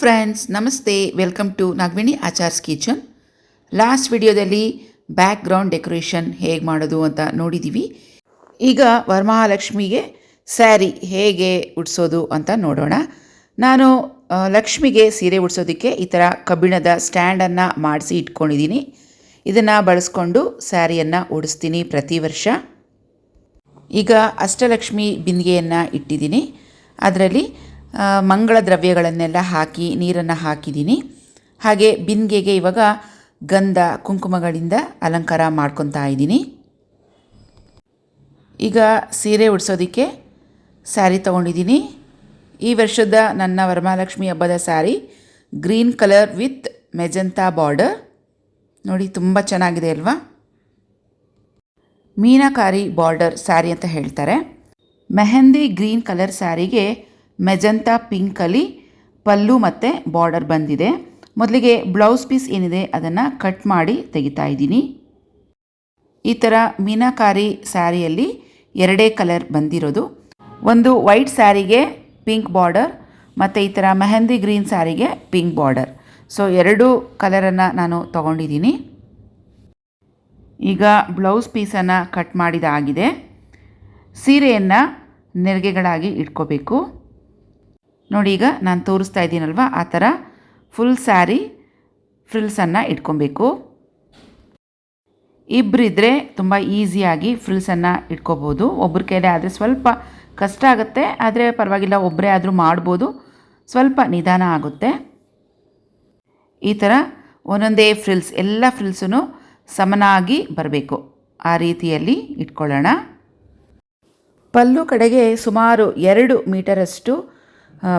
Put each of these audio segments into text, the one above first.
Friends, ನಮಸ್ತೆ. Welcome to Nagaveni Achar's kitchen. Last ವಿಡಿಯೋದಲ್ಲಿ background decoration ಹೇಗೆ ಮಾಡೋದು ಅಂತ ನೋಡಿದ್ದೀವಿ. ಈಗ ವರಮಹಾಲಕ್ಷ್ಮಿಗೆ ಸ್ಯಾರಿ ಹೇಗೆ ಉಡಿಸೋದು ಅಂತ ನೋಡೋಣ. ನಾನು ಲಕ್ಷ್ಮಿಗೆ ಸೀರೆ ಉಡಿಸೋದಕ್ಕೆ ಈ ಥರ ಕಬ್ಬಿಣದ ಸ್ಟ್ಯಾಂಡನ್ನು ಮಾಡಿಸಿ ಇಟ್ಕೊಂಡಿದ್ದೀನಿ. ಇದನ್ನು ಬಳಸ್ಕೊಂಡು ಸ್ಯಾರಿಯನ್ನು ಉಡಿಸ್ತೀನಿ ಪ್ರತಿ ವರ್ಷ. ಈಗ ಅಷ್ಟಲಕ್ಷ್ಮಿ ಬಿಂದಿಗೆಯನ್ನು ಇಟ್ಟಿದ್ದೀನಿ. ಅದರಲ್ಲಿ ಮಂಗಳ ದ್ರವ್ಯಗಳನ್ನೆಲ್ಲ ಹಾಕಿ ನೀರನ್ನು ಹಾಕಿದ್ದೀನಿ. ಹಾಗೆ ಬಿಂದಿಗೆಗೆ ಇವಾಗ ಗಂಧ ಕುಂಕುಮಗಳಿಂದ ಅಲಂಕಾರ ಮಾಡ್ಕೊತಾ ಇದ್ದೀನಿ. ಈಗ ಸೀರೆ ಉಡಿಸೋದಕ್ಕೆ ಸ್ಯಾರಿ ತೊಗೊಂಡಿದ್ದೀನಿ. ಈ ವರ್ಷದ ನನ್ನ ವರಮಹಾಲಕ್ಷ್ಮಿ ಹಬ್ಬದ sari green colour with magenta border. ನೋಡಿ, ತುಂಬ ಚೆನ್ನಾಗಿದೆ ಅಲ್ವಾ? ಮೀನಾಕಾರಿ ಬಾರ್ಡರ್ ಸ್ಯಾರಿ ಅಂತ ಹೇಳ್ತಾರೆ. ಮೆಹಂದಿ ಗ್ರೀನ್ ಕಲರ್ ಸ್ಯಾರಿಗೆ ಮೆಜಂತಾ ಪಿಂಕಲ್ಲಿ ಪಲ್ಲು ಮತ್ತು ಬಾರ್ಡರ್ ಬಂದಿದೆ. ಮೊದಲಿಗೆ ಬ್ಲೌಸ್ ಪೀಸ್ ಏನಿದೆ ಅದನ್ನು ಕಟ್ ಮಾಡಿ ತೆಗಿತಾ ಇದ್ದೀನಿ. ಈ ಥರ ಮೀನಾಕಾರಿ ಸ್ಯಾರಿಯಲ್ಲಿ ಎರಡೇ ಕಲರ್ ಬಂದಿರೋದು. ಒಂದು ವೈಟ್ ಸ್ಯಾರಿಗೆ ಪಿಂಕ್ ಬಾರ್ಡರ್ ಮತ್ತು ಈ ಥರ ಮೆಹಂದಿ ಗ್ರೀನ್ ಸ್ಯಾರಿಗೆ ಪಿಂಕ್ ಬಾರ್ಡರ್. ಸೊ ಎರಡು ಕಲರನ್ನು ನಾನು ತೊಗೊಂಡಿದ್ದೀನಿ. ಈಗ ಬ್ಲೌಸ್ ಪೀಸನ್ನು ಕಟ್ ಮಾಡಿದಾಗಿದೆ. ಸೀರೆಯನ್ನು ನೆರಿಗೆಗಳಾಗಿ ಇಟ್ಕೋಬೇಕು. ನೋಡಿ, ಈಗ ನಾನು ತೋರಿಸ್ತಾ ಇದ್ದೀನಲ್ವ, ಆ ಥರ ಫುಲ್ ಸ್ಯಾರಿ ಫ್ರಿಲ್ಸನ್ನು ಇಟ್ಕೊಬೇಕು. ಇಬ್ಬರಿದ್ದರೆ ತುಂಬ ಈಸಿಯಾಗಿ ಫ್ರಿಲ್ಸನ್ನು ಇಟ್ಕೋಬೋದು. ಒಬ್ಬರ ಕೈಲೇ ಆದರೆ ಸ್ವಲ್ಪ ಕಷ್ಟ ಆಗುತ್ತೆ, ಆದರೆ ಪರವಾಗಿಲ್ಲ, ಒಬ್ಬರೇ ಆದರೂ ಮಾಡ್ಬೋದು. ಸ್ವಲ್ಪ ನಿಧಾನ ಆಗುತ್ತೆ. ಈ ಥರ ಒಂದೊಂದೇ ಫ್ರಿಲ್ಸ್, ಎಲ್ಲ ಫ್ರಿಲ್ಸೂ ಸಮನಾಗಿ ಬರಬೇಕು. ಆ ರೀತಿಯಲ್ಲಿ ಇಟ್ಕೊಳ್ಳೋಣ. ಪಲ್ಲು ಕಡೆಗೆ ಸುಮಾರು 2 ಮೀಟರಷ್ಟು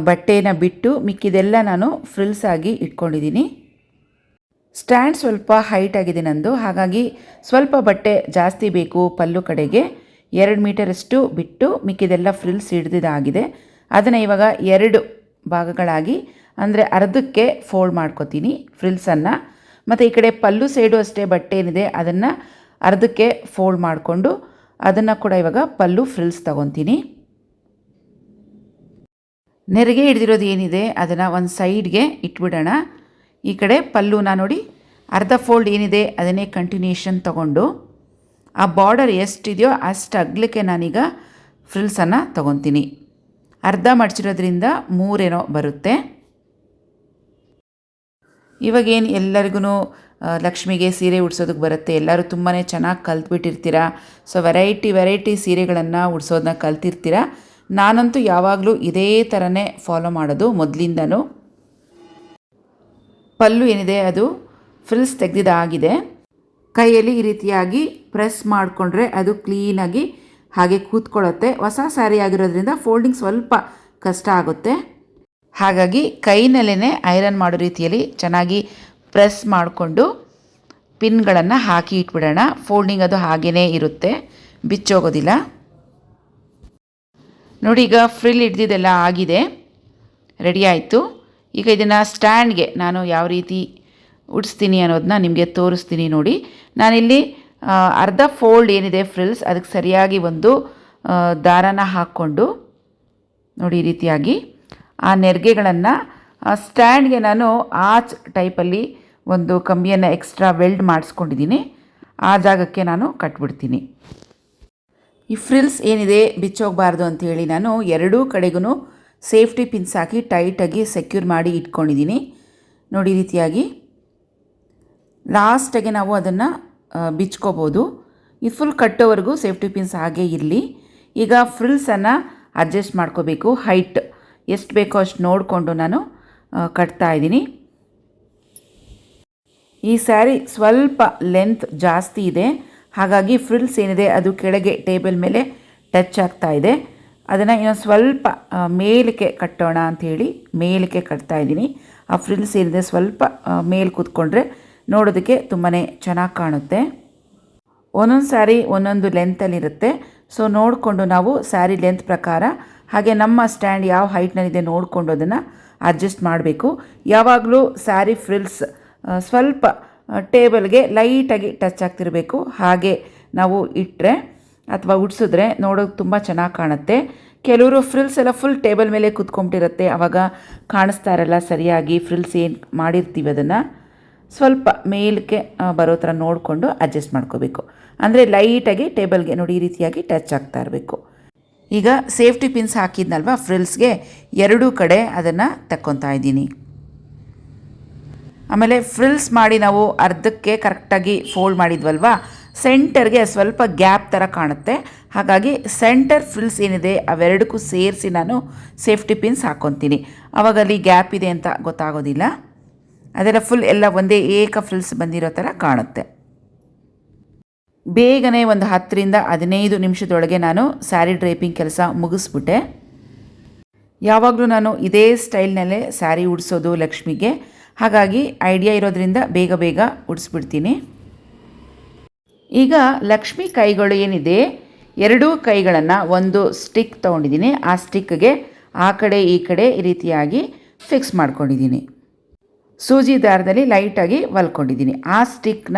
ಬಟ್ಟೆನ ಬಿಟ್ಟು ಮಿಕ್ಕಿದೆಲ್ಲ ನಾನು ಫ್ರಿಲ್ಸ್ ಆಗಿ ಇಟ್ಕೊಂಡಿದ್ದೀನಿ. ಸ್ಟ್ಯಾಂಡ್ ಸ್ವಲ್ಪ ಹೈಟ್ ಆಗಿದೆ ನಂದು, ಹಾಗಾಗಿ ಸ್ವಲ್ಪ ಬಟ್ಟೆ ಜಾಸ್ತಿ ಬೇಕು ಪಲ್ಲು ಕಡೆಗೆ. 2 ಮೀಟರಷ್ಟು ಬಿಟ್ಟು ಮಿಕ್ಕಿದೆಲ್ಲ ಫ್ರಿಲ್ಸ್ ಹಿಡಿದಿದ್ದಾಗಿದೆ. ಅದನ್ನು ಇವಾಗ 2 ಭಾಗಗಳಾಗಿ, ಅಂದರೆ ಅರ್ಧಕ್ಕೆ ಫೋಲ್ಡ್ ಮಾಡ್ಕೋತೀನಿ ಫ್ರಿಲ್ಸನ್ನು. ಮತ್ತು ಈ ಕಡೆ ಪಲ್ಲು ಸೈಡು ಅಷ್ಟೇ ಬಟ್ಟೆ ಏನಿದೆ ಅದನ್ನು ಅರ್ಧಕ್ಕೆ ಫೋಲ್ಡ್ ಮಾಡಿಕೊಂಡು ಅದನ್ನು ಕೂಡ ಇವಾಗ ಪಲ್ಲು ಫ್ರಿಲ್ಸ್ ತೊಗೊತೀನಿ. ನೆರಿಗೆ ಹಿಡಿದಿರೋದು ಏನಿದೆ ಅದನ್ನು ಒಂದು ಸೈಡ್ಗೆ ಇಟ್ಬಿಡೋಣ. ಈ ಕಡೆ ಪಲ್ಲುನ ನೋಡಿ, ಅರ್ಧ ಫೋಲ್ಡ್ ಏನಿದೆ ಅದನ್ನೇ ಕಂಟಿನ್ಯೂಷನ್ ತೊಗೊಂಡು ಆ ಬಾರ್ಡರ್ ಎಷ್ಟಿದೆಯೋ ಅಷ್ಟು ಅಗಲಕ್ಕೆ ನಾನೀಗ ಫ್ರಿಲ್ಸನ್ನು ತೊಗೊತೀನಿ. ಅರ್ಧ ಮಡಚಿರೋದ್ರಿಂದ 3 ಬರುತ್ತೆ. ಇವಾಗೇನು ಎಲ್ಲರಿಗೂ ಲಕ್ಷ್ಮಿಗೆ ಸೀರೆ ಉಡ್ಸೋದಕ್ಕೆ ಬರುತ್ತೆ. ಎಲ್ಲರೂ ತುಂಬಾ ಚೆನ್ನಾಗಿ ಕಲ್ತ್ಬಿಟ್ಟಿರ್ತೀರ. ಸೊ ವೆರೈಟಿ ಸೀರೆಗಳನ್ನು ಉಡ್ಸೋದನ್ನ ಕಲ್ತಿರ್ತೀರ. ನಾನಂತೂ ಯಾವಾಗಲೂ ಇದೇ ಥರನೇ ಫಾಲೋ ಮಾಡೋದು ಮೊದಲಿಂದನೂ. ಪಲ್ಲು ಏನಿದೆ ಅದು ಫ್ರಿಲ್ಸ್ ತೆಗೆದಿದ್ದಾಗಿದೆ. ಕೈಯಲ್ಲಿ ಈ ರೀತಿಯಾಗಿ ಪ್ರೆಸ್ ಮಾಡಿಕೊಂಡ್ರೆ ಅದು ಕ್ಲೀನಾಗಿ ಹಾಗೆ ಕೂತ್ಕೊಳ್ಳುತ್ತೆ. ಹೊಸ ಸ್ಯಾರಿ ಆಗಿರೋದ್ರಿಂದ ಫೋಲ್ಡಿಂಗ್ ಸ್ವಲ್ಪ ಕಷ್ಟ ಆಗುತ್ತೆ. ಹಾಗಾಗಿ ಕೈನಲ್ಲೇ ಐರನ್ ಮಾಡೋ ರೀತಿಯಲ್ಲಿ ಚೆನ್ನಾಗಿ ಪ್ರೆಸ್ ಮಾಡಿಕೊಂಡು ಪಿನ್ಗಳನ್ನು ಹಾಕಿ ಇಟ್ಬಿಡೋಣ. ಫೋಲ್ಡಿಂಗ್ ಅದು ಹಾಗೇ ಇರುತ್ತೆ, ಬಿಚ್ಚೋಗೋದಿಲ್ಲ. ನೋಡಿ, ಈಗ ಫ್ರಿಲ್ ಹಿಡ್ದಿದ್ದೆಲ್ಲ ಆಗಿದೆ, ರೆಡಿ ಆಯಿತು. ಈಗ ಇದನ್ನು ಸ್ಟ್ಯಾಂಡ್ಗೆ ನಾನು ಯಾವ ರೀತಿ ಉಡಿಸ್ತೀನಿ ಅನ್ನೋದನ್ನ ನಿಮಗೆ ತೋರಿಸ್ತೀನಿ. ನೋಡಿ, ನಾನಿಲ್ಲಿ ಅರ್ಧ ಫೋಲ್ಡ್ ಏನಿದೆ ಫ್ರಿಲ್ಸ್ ಅದಕ್ಕೆ ಸರಿಯಾಗಿ ಒಂದು ದಾರನ ಹಾಕ್ಕೊಂಡು ನೋಡಿ ಈ ರೀತಿಯಾಗಿ ಆ ನೆರಿಗೆಗಳನ್ನು ಸ್ಟ್ಯಾಂಡ್ಗೆ ನಾನು ಆಚ್ ಟೈಪಲ್ಲಿ ಒಂದು ಕಂಬಿಯನ್ನು ಎಕ್ಸ್ಟ್ರಾ ವೆಲ್ಡ್ ಮಾಡಿಸ್ಕೊಂಡಿದ್ದೀನಿ. ಆ ಜಾಗಕ್ಕೆ ನಾನು ಕಟ್ಬಿಡ್ತೀನಿ. ಈ ಫ್ರಿಲ್ಸ್ ಏನಿದೆ ಬಿಚ್ಚೋಗಬಾರ್ದು ಅಂಥೇಳಿ ನಾನು ಎರಡೂ ಕಡೆಗೂ ಸೇಫ್ಟಿ ಪಿನ್ಸ್ ಹಾಕಿ ಟೈಟಾಗಿ ಸೆಕ್ಯೂರ್ ಮಾಡಿ ಇಟ್ಕೊಂಡಿದ್ದೀನಿ. ನೋಡಿ ಈ ರೀತಿಯಾಗಿ ಲಾಸ್ಟಾಗೆ ನಾವು ಅದನ್ನು ಬಿಚ್ಕೋಬೋದು. ಈ ಫುಲ್ ಕಟ್ಟೋವರೆಗೂ ಸೇಫ್ಟಿ ಪಿನ್ಸ್ ಹಾಗೇ ಇರಲಿ. ಈಗ ಫ್ರಿಲ್ಸನ್ನು ಅಡ್ಜಸ್ಟ್ ಮಾಡ್ಕೋಬೇಕು. ಹೈಟ್ ಎಷ್ಟು ಬೇಕೋ ಅಷ್ಟು ನೋಡಿಕೊಂಡು ನಾನು ಕಟ್ತಾ ಇದ್ದೀನಿ. ಈ ಸ್ಯಾರಿ ಸ್ವಲ್ಪ ಲೆಂತ್ ಜಾಸ್ತಿ ಇದೆ, ಹಾಗಾಗಿ ಫ್ರಿಲ್ಸ್ ಏನಿದೆ ಅದು ಕೆಳಗೆ ಟೇಬಲ್ ಮೇಲೆ ಟಚ್ ಆಗ್ತಾ ಇದೆ. ಅದನ್ನು ಇನ್ನೊಂದು ಸ್ವಲ್ಪ ಮೇಲಕ್ಕೆ ಕಟ್ಟೋಣ ಅಂಥೇಳಿ ಮೇಲಕ್ಕೆ ಕಟ್ತಾ ಇದ್ದೀನಿ. ಆ ಫ್ರಿಲ್ಸ್ ಏನಿದೆ ಸ್ವಲ್ಪ ಮೇಲೆ ಕೂತ್ಕೊಂಡ್ರೆ ನೋಡೋದಕ್ಕೆ ತುಂಬಾ ಚೆನ್ನಾಗಿ ಕಾಣುತ್ತೆ. ಒಂದೊಂದು ಸ್ಯಾರಿ ಒಂದೊಂದು ಲೆಂತಲ್ಲಿರುತ್ತೆ. ಸೊ ನೋಡಿಕೊಂಡು ನಾವು ಸ್ಯಾರಿ ಲೆಂತ್ ಪ್ರಕಾರ ಹಾಗೆ ನಮ್ಮ ಸ್ಟ್ಯಾಂಡ್ ಯಾವ ಹೈಟ್ನಲ್ಲಿದೆ ನೋಡಿಕೊಂಡು ಅದನ್ನು ಅಡ್ಜಸ್ಟ್ ಮಾಡಬೇಕು. ಯಾವಾಗಲೂ ಸ್ಯಾರಿ ಫ್ರಿಲ್ಸ್ ಸ್ವಲ್ಪ ಟೇಬಲ್ಗೆ ಲೈಟಾಗಿ ಟಚ್ ಆಗ್ತಿರಬೇಕು. ಹಾಗೆ ನಾವು ಇಟ್ಟರೆ ಅಥವಾ ಉಡ್ಸಿದ್ರೆ ನೋಡೋಕೆ ತುಂಬ ಚೆನ್ನಾಗಿ ಕಾಣುತ್ತೆ. ಕೆಲವರು ಫ್ರಿಲ್ಸ್ ಎಲ್ಲ ಫುಲ್ ಟೇಬಲ್ ಮೇಲೆ ಕೂತ್ಕೊಂಬಿಟ್ಟಿರುತ್ತೆ, ಆವಾಗ ಕಾಣಿಸ್ತಾ ಇರಲ್ಲ ಸರಿಯಾಗಿ. ಫ್ರಿಲ್ಸ್ ಏನು ಮಾಡಿರ್ತೀವಿ ಅದನ್ನು ಸ್ವಲ್ಪ ಮೇಲಕ್ಕೆ ಬರೋ ಥರ ನೋಡಿಕೊಂಡು ಅಡ್ಜಸ್ಟ್ ಮಾಡ್ಕೋಬೇಕು. ಅಂದರೆ ಲೈಟಾಗಿ ಟೇಬಲ್ಗೆ ನೋಡಿ ಈ ರೀತಿಯಾಗಿ ಟಚ್ ಆಗ್ತಾ ಇರಬೇಕು. ಈಗ ಸೇಫ್ಟಿ ಪಿನ್ಸ್ ಹಾಕಿದ್ನಲ್ವ ಫ್ರಿಲ್ಸ್ಗೆ, ಎರಡೂ ಕಡೆ ಅದನ್ನು ತಕ್ಕೊತಾ ಇದ್ದೀನಿ. ಆಮೇಲೆ ಫ್ರಿಲ್ಸ್ ಮಾಡಿ ನಾವು ಅರ್ಧಕ್ಕೆ ಕರೆಕ್ಟಾಗಿ ಫೋಲ್ಡ್ ಮಾಡಿದ್ವಲ್ವ, ಸೆಂಟರ್ಗೆ ಸ್ವಲ್ಪ ಗ್ಯಾಪ್ ಥರ ಕಾಣುತ್ತೆ. ಹಾಗಾಗಿ ಸೆಂಟರ್ ಫ್ರಿಲ್ಸ್ ಏನಿದೆ ಅವೆರಡಕ್ಕೂ ಸೇರಿಸಿ ನಾನು ಸೇಫ್ಟಿ ಪಿನ್ಸ್ ಹಾಕ್ಕೊತೀನಿ. ಆವಾಗ ಅಲ್ಲಿ ಗ್ಯಾಪ್ ಇದೆ ಅಂತ ಗೊತ್ತಾಗೋದಿಲ್ಲ. ಅದೆಲ್ಲ ಫುಲ್ ಎಲ್ಲ ಒಂದೇ ಏಕ ಫ್ರಿಲ್ಸ್ ಬಂದಿರೋ ಥರ ಕಾಣುತ್ತೆ. ಬೇಗನೆ ಒಂದು 10ರಿಂದ 15 ನಿಮಿಷದೊಳಗೆ ನಾನು ಸ್ಯಾರಿ ಡ್ರೈಪಿಂಗ್ ಕೆಲಸ ಮುಗಿಸ್ಬಿಟ್ಟೆ. ಯಾವಾಗಲೂ ನಾನು ಇದೇ ಸ್ಟೈಲ್ನಲ್ಲೇ ಸ್ಯಾರಿ ಉಡಿಸೋದು ಲಕ್ಷ್ಮಿಗೆ, ಹಾಗಾಗಿ ಐಡಿಯಾ ಇರೋದ್ರಿಂದ ಬೇಗ ಬೇಗ ಉಡಿಸ್ಬಿಡ್ತೀನಿ. ಈಗ ಲಕ್ಷ್ಮಿ ಕೈಗಳು ಏನಿದೆ, ಎರಡೂ ಕೈಗಳನ್ನು ಒಂದು ಸ್ಟಿಕ್ ತೊಗೊಂಡಿದ್ದೀನಿ. ಆ ಸ್ಟಿಕ್ಗೆ ಆ ಕಡೆ ಈ ಕಡೆ ಈ ರೀತಿಯಾಗಿ ಫಿಕ್ಸ್ ಮಾಡ್ಕೊಂಡಿದ್ದೀನಿ. ಸೂಜಿ ದಾರದಲ್ಲಿ ಲೈಟಾಗಿ ಹೊಲ್ಕೊಂಡಿದ್ದೀನಿ. ಆ ಸ್ಟಿಕ್ನ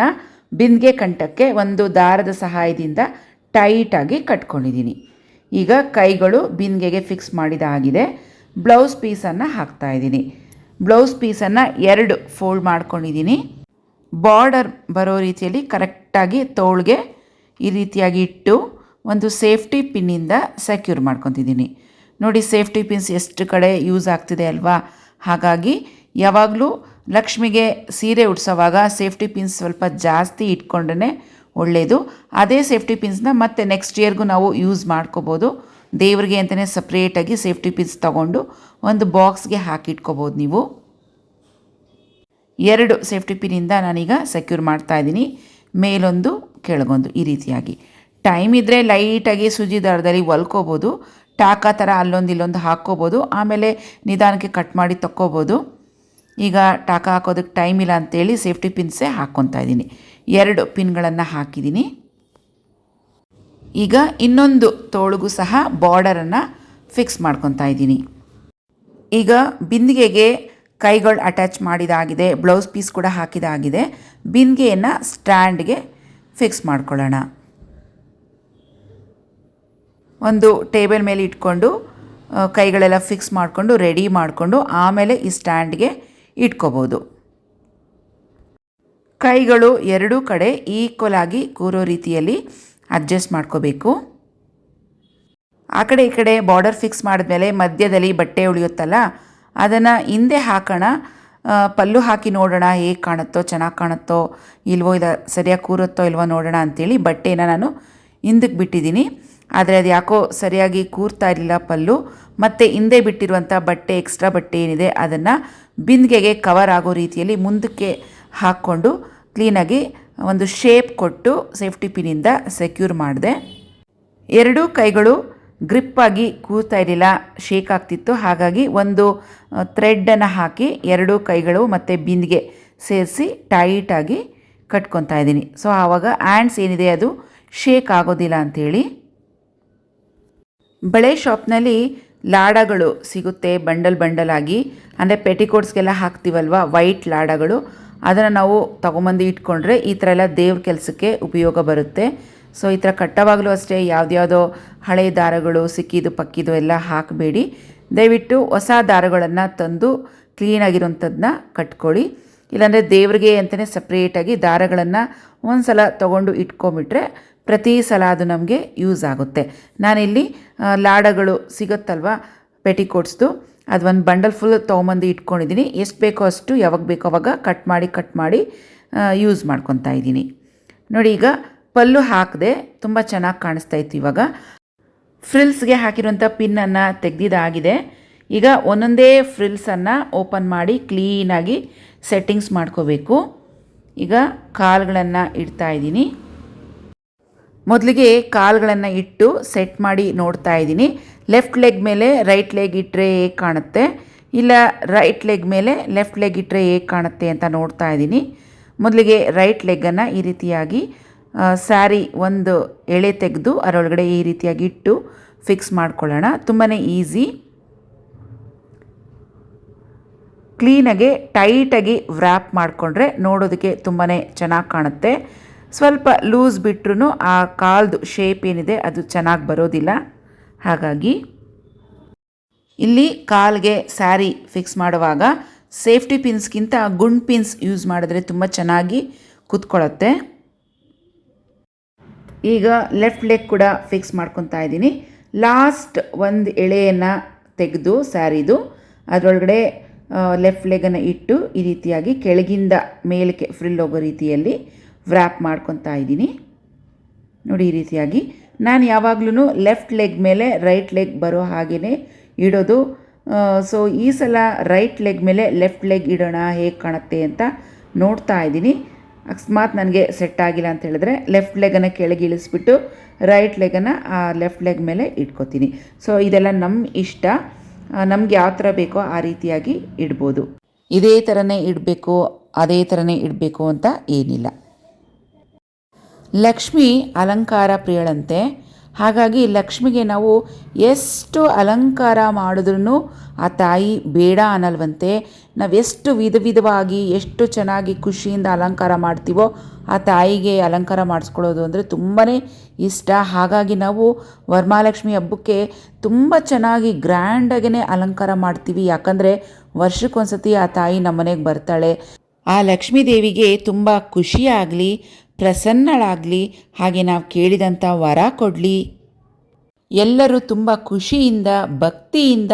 ಬಿಂದಿಗೆ ಕಂಠಕ್ಕೆ ಒಂದು ದಾರದ ಸಹಾಯದಿಂದ ಟೈಟಾಗಿ ಕಟ್ಕೊಂಡಿದ್ದೀನಿ. ಈಗ ಕೈಗಳು ಬಿಂದಿಗೆಗೆ ಫಿಕ್ಸ್ ಮಾಡಿದಾಗಿದೆ. ಬ್ಲೌಸ್ ಪೀಸನ್ನು ಹಾಕ್ತಾಯಿದ್ದೀನಿ. ಬ್ಲೌಸ್ ಪೀಸನ್ನು 2 ಫೋಲ್ಡ್ ಮಾಡ್ಕೊಂಡಿದ್ದೀನಿ. ಬಾರ್ಡರ್ ಬರೋ ರೀತಿಯಲ್ಲಿ ಕರೆಕ್ಟಾಗಿ ತೋಳಿಗೆ ಈ ರೀತಿಯಾಗಿ ಇಟ್ಟು ಒಂದು ಸೇಫ್ಟಿ ಪಿನ್ನಿಂದ ಸೆಕ್ಯೂರ್ ಮಾಡ್ಕೊತಿದ್ದೀನಿ. ನೋಡಿ ಸೇಫ್ಟಿ ಪಿನ್ಸ್ ಎಷ್ಟು ಕಡೆ ಯೂಸ್ ಆಗ್ತಿದೆ ಅಲ್ವಾ. ಹಾಗಾಗಿ ಯಾವಾಗಲೂ ಲಕ್ಷ್ಮಿಗೆ ಸೀರೆ ಉಡ್ಸೋವಾಗ ಸೇಫ್ಟಿ ಪಿನ್ಸ್ ಸ್ವಲ್ಪ ಜಾಸ್ತಿ ಇಟ್ಕೊಂಡ್ರೆ ಒಳ್ಳೆಯದು. ಅದೇ ಸೇಫ್ಟಿ ಪಿನ್ಸ್ನ ಮತ್ತೆ ನೆಕ್ಸ್ಟ್ ಇಯರ್ಗೂ ನಾವು ಯೂಸ್ ಮಾಡ್ಕೋಬೋದು. ದೇವರಿಗೆ ಅಂತಲೇ ಸಪ್ರೇಟಾಗಿ ಸೇಫ್ಟಿ ಪಿನ್ಸ್ ತೊಗೊಂಡು ಒಂದು ಬಾಕ್ಸ್ಗೆ ಹಾಕಿಟ್ಕೋಬೋದು ನೀವು. 2 ಸೇಫ್ಟಿ ಪಿನ್ನಿಂದ ನಾನೀಗ ಸೆಕ್ಯೂರ್ ಮಾಡ್ತಾಯಿದ್ದೀನಿ, ಮೇಲೊಂದು ಕೆಳಗೊಂದು ಈ ರೀತಿಯಾಗಿ. ಟೈಮ್ ಇದ್ದರೆ ಲೈಟಾಗಿ ಸೂಜಿ ದಾರದಲ್ಲಿ ಹೊಲ್ಕೋಬೋದು, ಟಾಕಾ ಥರ ಅಲ್ಲೊಂದು ಇಲ್ಲೊಂದು ಹಾಕ್ಕೋಬೋದು, ಆಮೇಲೆ ನಿಧಾನಕ್ಕೆ ಕಟ್ ಮಾಡಿ ತಕ್ಕೋಬೋದು. ಈಗ ಟಾಕಾ ಹಾಕೋದಕ್ಕೆ ಟೈಮ್ ಇಲ್ಲ ಅಂಥೇಳಿ ಸೇಫ್ಟಿ ಪಿನ್ಸೇ ಹಾಕ್ಕೊತಾ ಇದ್ದೀನಿ. 2 ಪಿನ್ಗಳನ್ನು ಹಾಕಿದ್ದೀನಿ. ಈಗ ಇನ್ನೊಂದು ತೋಳಿಗೂ ಸಹ ಬಾರ್ಡರನ್ನು ಫಿಕ್ಸ್ ಮಾಡ್ಕೊತಾ ಇದ್ದೀನಿ. ಈಗ ಬಿಂದಿಗೆಗೆ ಕೈಗಳು ಅಟ್ಯಾಚ್ ಮಾಡಿದಾಗಿದೆ, ಬ್ಲೌಸ್ ಪೀಸ್ ಕೂಡ ಹಾಕಿದಾಗಿದೆ. ಬಿಂದಿಗೆಯನ್ನು ಸ್ಟ್ಯಾಂಡ್ಗೆ ಫಿಕ್ಸ್ ಮಾಡ್ಕೊಳ್ಳೋಣ. ಒಂದು ಟೇಬಲ್ ಮೇಲೆ ಇಟ್ಕೊಂಡು ಕೈಗಳೆಲ್ಲ ಫಿಕ್ಸ್ ಮಾಡಿಕೊಂಡು ರೆಡಿ ಮಾಡಿಕೊಂಡು ಆಮೇಲೆ ಈ ಸ್ಟ್ಯಾಂಡ್ಗೆ ಇಟ್ಕೋಬೋದು. ಕೈಗಳು ಎರಡೂ ಕಡೆ ಈಕ್ವಲ್ ಆಗಿ ಕೂರೋ ರೀತಿಯಲ್ಲಿ ಅಡ್ಜಸ್ಟ್ ಮಾಡ್ಕೋಬೇಕು. ಆ ಕಡೆ ಈ ಕಡೆ ಬಾರ್ಡರ್ ಫಿಕ್ಸ್ ಮಾಡಿದ್ಮೇಲೆ ಮಧ್ಯದಲ್ಲಿ ಬಟ್ಟೆ ಉಳಿಯುತ್ತಲ್ಲ, ಅದನ್ನು ಹಿಂದೆ ಹಾಕೋಣ. ಪಲ್ಲು ಹಾಕಿ ನೋಡೋಣ ಹೇಗೆ ಕಾಣುತ್ತೋ, ಚೆನ್ನಾಗಿ ಕಾಣುತ್ತೋ ಇಲ್ವೋ, ಇದು ಸರಿಯಾಗಿ ಕೂರುತ್ತೋ ಇಲ್ವೋ ನೋಡೋಣ ಅಂಥೇಳಿ ಬಟ್ಟೆನ ನಾನು ಹಿಂದಕ್ಕೆ ಬಿಟ್ಟಿದ್ದೀನಿ. ಆದರೆ ಅದು ಯಾಕೋ ಸರಿಯಾಗಿ ಕೂರ್ತಾ ಇರಲಿಲ್ಲ ಪಲ್ಲು. ಮತ್ತು ಹಿಂದೆ ಬಿಟ್ಟಿರುವಂಥ ಬಟ್ಟೆ, ಎಕ್ಸ್ಟ್ರಾ ಬಟ್ಟೆ ಏನಿದೆ ಅದನ್ನು ಬಿಂದಿಗೆಗೆ ಕವರ್ ಆಗೋ ರೀತಿಯಲ್ಲಿ ಮುಂದಕ್ಕೆ ಹಾಕ್ಕೊಂಡು ಕ್ಲೀನಾಗಿ ಒಂದು ಶೇಪ್ ಕೊಟ್ಟು ಸೇಫ್ಟಿ ಪಿನ್ನಿಂದ ಸೆಕ್ಯೂರ್ ಮಾಡಿದೆ. ಎರಡೂ ಕೈಗಳು ಗ್ರಿಪ್ಪಾಗಿ ಕೂರ್ತಾ ಇರಲಿಲ್ಲ, ಶೇಕ್ ಆಗ್ತಿತ್ತು. ಹಾಗಾಗಿ ಒಂದು ಥ್ರೆಡ್ಡನ್ನು ಹಾಕಿ ಎರಡೂ ಕೈಗಳು ಮತ್ತು ಬಿಂದಿಗೆ ಸೇರಿಸಿ ಟೈಟಾಗಿ ಕಟ್ಕೊತಾ ಇದ್ದೀನಿ. ಸೊ ಆವಾಗ ಹ್ಯಾಂಡ್ಸ್ ಏನಿದೆ ಅದು ಶೇಕ್ ಆಗೋದಿಲ್ಲ ಅಂಥೇಳಿ. ಬಳೆ ಶಾಪ್ನಲ್ಲಿ ಲಾಡಗಳು ಸಿಗುತ್ತೆ ಬಂಡಲ್ ಆಗಿ. ಅಂದರೆ ಪೆಟಿಕೋಟ್ಸ್ಗೆಲ್ಲ ಹಾಕ್ತೀವಲ್ವ ವೈಟ್ ಲಾಡಗಳು, ಅದನ್ನು ನಾವು ತೊಗೊಂಬಂದು ಇಟ್ಕೊಂಡ್ರೆ ಈ ಥರ ಎಲ್ಲ ದೇವ್ರ ಕೆಲಸಕ್ಕೆ ಉಪಯೋಗ ಬರುತ್ತೆ. ಸೊ ಈ ಥರ ಕಟ್ಟೋವಾಗಲೂ ಅಷ್ಟೇ ಯಾವುದ್ಯಾವುದೋ ಹಳೆ ದಾರಗಳು ಸಿಕ್ಕಿದ್ದು ಪಕ್ಕಿದ್ದು ಎಲ್ಲ ಹಾಕಬೇಡಿ. ದಯವಿಟ್ಟು ಹೊಸ ದಾರಗಳನ್ನು ತಂದು ಕ್ಲೀನಾಗಿರೋಂಥದ್ದನ್ನ ಕಟ್ಕೊಳ್ಳಿ. ಇಲ್ಲಾಂದರೆ ದೇವ್ರಿಗೆ ಅಂತಲೇ ಸಪ್ರೇಟಾಗಿ ದಾರಗಳನ್ನು ಒಂದು ಸಲ ತೊಗೊಂಡು ಇಟ್ಕೊಂಬಿಟ್ರೆ ಪ್ರತಿ ಸಲ ಅದು ನಮಗೆ ಯೂಸ್ ಆಗುತ್ತೆ. ನಾನಿಲ್ಲಿ ಲಾಡಗಳು ಸಿಗುತ್ತಲ್ವ ಪೆಟಿಕೋಟ್ಸ್ದು, ಅದು ಒಂದು ಬಂಡಲ್ ಫುಲ್ ತೊಗೊಂಬಂದು ಇಟ್ಕೊಂಡಿದ್ದೀನಿ. ಎಷ್ಟು ಬೇಕೋ ಅಷ್ಟು ಯಾವಾಗ ಬೇಕೋ ಅವಾಗ ಕಟ್ ಮಾಡಿ ಯೂಸ್ ಮಾಡ್ಕೊತಾ ಇದ್ದೀನಿ. ನೋಡಿ ಈಗ ಪಲ್ಲು ಹಾಕಿದೆ, ತುಂಬ ಚೆನ್ನಾಗಿ ಕಾಣಿಸ್ತಾ ಇತ್ತು. ಇವಾಗ ಫ್ರಿಲ್ಸ್ಗೆ ಹಾಕಿರುವಂಥ ಪಿನ್ನನ್ನು ತೆಗೆದಿದ್ದಾಗಿದೆ. ಈಗ ಒಂದೊಂದೇ ಫ್ರಿಲ್ಸನ್ನು ಓಪನ್ ಮಾಡಿ ಕ್ಲೀನಾಗಿ ಸೆಟ್ಟಿಂಗ್ಸ್ ಮಾಡ್ಕೋಬೇಕು. ಈಗ ಕಾಲುಗಳನ್ನು ಇಡ್ತಾ ಇದ್ದೀನಿ. ಮೊದಲಿಗೆ ಕಾಲುಗಳನ್ನು ಇಟ್ಟು ಸೆಟ್ ಮಾಡಿ ನೋಡ್ತಾ ಇದ್ದೀನಿ. ಲೆಫ್ಟ್ ಲೆಗ್ ಮೇಲೆ ರೈಟ್ ಲೆಗ್ ಇಟ್ಟರೆ ಹೇಗೆ ಕಾಣುತ್ತೆ, ಇಲ್ಲ ರೈಟ್ ಲೆಗ್ ಮೇಲೆ ಲೆಫ್ಟ್ ಲೆಗ್ ಇಟ್ಟರೆ ಹೇಗೆ ಕಾಣುತ್ತೆ ಅಂತ ನೋಡ್ತಾ ಇದ್ದೀನಿ. ಮೊದಲಿಗೆ ರೈಟ್ ಲೆಗ್ಗನ್ನು ಈ ರೀತಿಯಾಗಿ ಸ್ಯಾರಿ ಒಂದು ಎಳೆ ತೆಗೆದು ಅದರೊಳಗಡೆ ಈ ರೀತಿಯಾಗಿ ಇಟ್ಟು ಫಿಕ್ಸ್ ಮಾಡ್ಕೊಳ್ಳೋಣ. ತುಂಬಾ ಈಸಿ. ಕ್ಲೀನಾಗಿ ಟೈಟಾಗಿ ವ್ರ್ಯಾಪ್ ಮಾಡಿಕೊಂಡ್ರೆ ನೋಡೋದಕ್ಕೆ ತುಂಬಾ ಚೆನ್ನಾಗಿ ಕಾಣುತ್ತೆ. ಸ್ವಲ್ಪ ಲೂಸ್ ಬಿಟ್ರೂ ಆ ಕಾಲ್ದು ಶೇಪ್ ಏನಿದೆ ಅದು ಚೆನ್ನಾಗಿ ಬರೋದಿಲ್ಲ. ಹಾಗಾಗಿ ಇಲ್ಲಿ ಕಾಲ್ಗೆ ಸ್ಯಾರಿ ಫಿಕ್ಸ್ ಮಾಡುವಾಗ ಸೇಫ್ಟಿ ಪಿನ್ಸ್ಗಿಂತ ಗುಂಡ್ ಪಿನ್ಸ್ ಯೂಸ್ ಮಾಡಿದ್ರೆ ತುಂಬ ಚೆನ್ನಾಗಿ ಕೂತ್ಕೊಳ್ಳುತ್ತೆ. ಈಗ ಲೆಫ್ಟ್ ಲೆಗ್ ಕೂಡ ಫಿಕ್ಸ್ ಮಾಡ್ಕೊತಾ ಇದ್ದೀನಿ. ಲಾಸ್ಟ್ ಒಂದು ಎಳೆಯನ್ನು ತೆಗೆದು ಸ್ಯಾರಿದು ಅದರೊಳಗಡೆ ಲೆಫ್ಟ್ ಲೆಗನ್ನು ಇಟ್ಟು ಈ ರೀತಿಯಾಗಿ ಕೆಳಗಿಂದ ಮೇಲಕ್ಕೆ ಫ್ರಿಲ್ ಹೋಗೋ ರೀತಿಯಲ್ಲಿ ವ್ರ್ಯಾಪ್ ಮಾಡ್ಕೊತಾ ಇದ್ದೀನಿ. ನೋಡಿ, ಈ ರೀತಿಯಾಗಿ ನಾನು ಯಾವಾಗಲೂ ಲೆಫ್ಟ್ ಲೆಗ್ ಮೇಲೆ ರೈಟ್ ಲೆಗ್ ಬರೋ ಹಾಗೆಯೇ ಇಡೋದು. ಸೊ ಈ ಸಲ ರೈಟ್ ಲೆಗ್ ಮೇಲೆ ಲೆಫ್ಟ್ ಲೆಗ್ ಇಡೋಣ, ಹೇಗೆ ಕಾಣುತ್ತೆ ಅಂತ ನೋಡ್ತಾ ಇದ್ದೀನಿ. ಅಕಸ್ಮಾತ್ ನನಗೆ ಸೆಟ್ ಆಗಿಲ್ಲ ಅಂತ ಹೇಳಿದ್ರೆ ಲೆಫ್ಟ್ ಲೆಗನ್ನು ಕೆಳಗೆ ಇಳಿಸ್ಬಿಟ್ಟು ರೈಟ್ ಲೆಗನ್ನು ಆ ಲೆಫ್ಟ್ ಲೆಗ್ ಮೇಲೆ ಇಟ್ಕೋತೀನಿ. ಸೊ ಇದೆಲ್ಲ ನಮ್ಮ ಇಷ್ಟ, ನಮ್ಗೆ ಯಾವ ಥರ ಬೇಕೋ ಆ ರೀತಿಯಾಗಿ ಇಡ್ಬೋದು. ಇದೇ ಥರನೇ ಇಡಬೇಕು, ಅದೇ ಥರನೇ ಇಡಬೇಕು ಅಂತ ಏನಿಲ್ಲ. ಲಕ್ಷ್ಮಿ ಅಲಂಕಾರ ಪ್ರಿಯಳಂತೆ. ಹಾಗಾಗಿ ಲಕ್ಷ್ಮಿಗೆ ನಾವು ಎಷ್ಟು ಅಲಂಕಾರ ಮಾಡಿದ್ರೂ ಆ ತಾಯಿ ಬೇಡ ಅನ್ನಲ್ವಂತೆ. ನಾವೆಷ್ಟು ವಿಧವಾಗಿ ಎಷ್ಟು ಚೆನ್ನಾಗಿ ಖುಷಿಯಿಂದ ಅಲಂಕಾರ ಮಾಡ್ತೀವೋ ಆ ತಾಯಿಗೆ ಅಲಂಕಾರ ಮಾಡಿಸ್ಕೊಳ್ಳೋದು ಅಂದರೆ ತುಂಬಾ ಇಷ್ಟ. ಹಾಗಾಗಿ ನಾವು ವರಮಹಾಲಕ್ಷ್ಮಿ ಹಬ್ಬಕ್ಕೆ ತುಂಬ ಚೆನ್ನಾಗಿ ಗ್ರ್ಯಾಂಡಾಗೇ ಅಲಂಕಾರ ಮಾಡ್ತೀವಿ. ಯಾಕಂದರೆ ವರ್ಷಕ್ಕೊಂದ್ಸತಿ ಆ ತಾಯಿ ನಮ್ಮ ಮನೆಗೆ ಬರ್ತಾಳೆ. ಆ ಲಕ್ಷ್ಮೀ ದೇವಿಗೆ ತುಂಬ ಖುಷಿಯಾಗಲಿ, ಪ್ರಸನ್ನಳಾಗಲಿ, ಹಾಗೆ ನಾವು ಕೇಳಿದಂಥ ವರ ಕೊಡಲಿ. ಎಲ್ಲರೂ ತುಂಬ ಖುಷಿಯಿಂದ ಭಕ್ತಿಯಿಂದ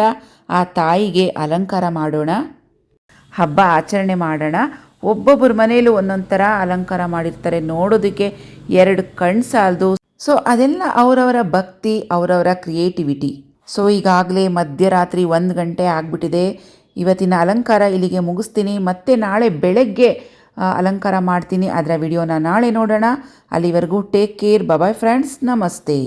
ಆ ತಾಯಿಗೆ ಅಲಂಕಾರ ಮಾಡೋಣ, ಹಬ್ಬ ಆಚರಣೆ ಮಾಡೋಣ. ಒಬ್ಬೊಬ್ಬರ ಮನೆಯಲ್ಲೂ ಒಂದೊಂದು ಥರ ಅಲಂಕಾರ ಮಾಡಿರ್ತಾರೆ, ನೋಡೋದಕ್ಕೆ ಎರಡು ಕಣ್ಣು ಸಾಲದು. ಸೊ ಅದೆಲ್ಲ ಅವರವರ ಭಕ್ತಿ, ಅವರವರ ಕ್ರಿಯೇಟಿವಿಟಿ. ಸೊ ಈಗಾಗಲೇ ಮಧ್ಯರಾತ್ರಿ 1 ಗಂಟೆ ಆಗಿಬಿಟ್ಟಿದೆ. ಇವತ್ತಿನ ಅಲಂಕಾರ ಇಲ್ಲಿಗೆ ಮುಗಿಸ್ತೀನಿ. ಮತ್ತೆ ನಾಳೆ ಬೆಳಗ್ಗೆ ಅಲಂಕಾರ ಮಾಡ್ತೀನಿ. ಅದರ ವಿಡಿಯೋನ ನಾಳೆ ನೋಡೋಣ. ಅಲ್ಲಿವರೆಗೂ ಟೇಕ್ ಕೇರ್. ಬಾಯ್ ಫ್ರೆಂಡ್ಸ್, ನಮಸ್ತೆ.